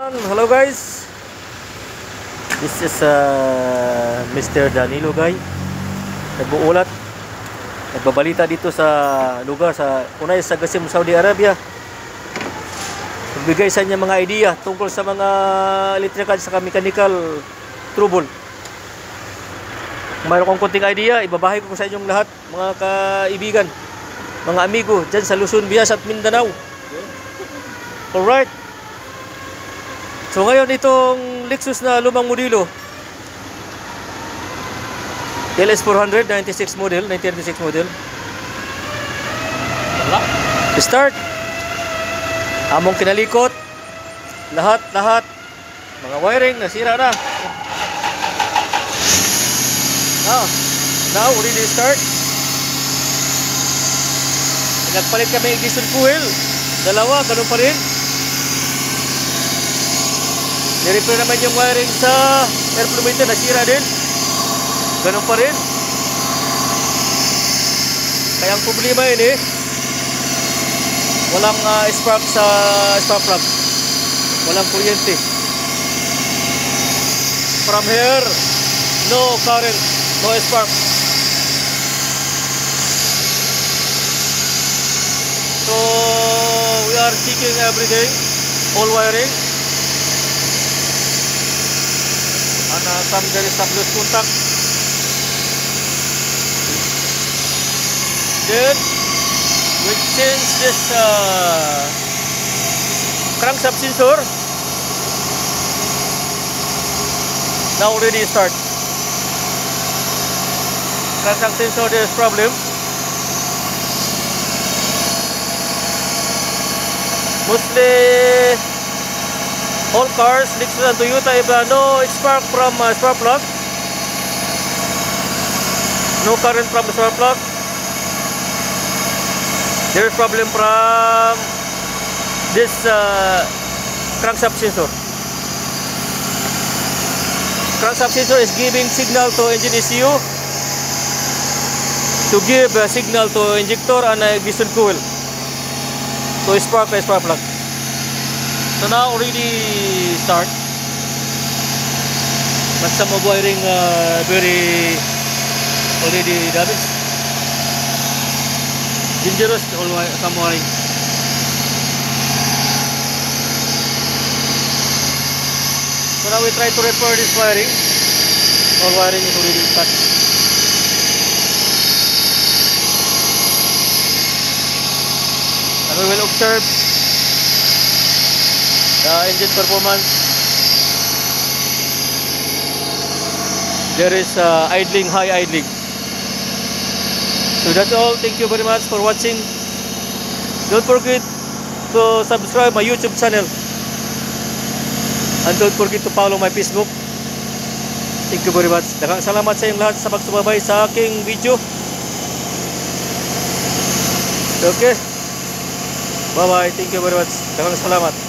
Hello guys, this is Mr. Danilo guy. Nag-uulat, nagbabalita dito sa lugar sa unay sa Qasim, Saudi Arabia. Nagbigay sa inyo mga idea tungkol sa mga electrical sa mechanical trouble. Mayroon kong konting idea, ibabahay ko sa inyong lahat, mga kaibigan, mga amigo dyan sa Luzon, Visayas at Mindanao. Alright. So ngayon itong Lexus na lumang modelo, LS400 96 model, 1996 model. Start. Among kinalikot, lahat mga wiring nasira na. Now already start. Nagpalit kami ignition coil, dalawa, ganun pa rin. Ni-repair naman yung wiring sa air flow meter, nasira din. Ganun pa rin. Kaya ang problema yun walang spark sa spark plug. Walang kuryente. From here, no current, no spark. So, we are checking everything, all wiring. Some there is some loose contact. Then we change this crankshaft sensor. Now already start. Crankshaft sensor, there is problem. Mostly all cars, Lexus and Toyota, no spark from spark plug, no current from spark plug. There is problem from this crankshaft sensor. Crankshaft sensor is giving signal to engine ECU to give a signal to injector and ignition coil to spark plug. So now already start, but some of wiring very already damaged. Dangerous some wiring. So now we try to repair this wiring. All wiring is already cut. And we will observe the engine performance. There is idling, high idling. So that's all. Thank you very much for watching. Don't forget to subscribe my YouTube channel. And don't forget to follow my Facebook. Thank you very much. Daghang salamat sa inyong lahat sa pagsubaybay sa aking video. Okay. Bye bye. Thank you very much. Daghang salamat.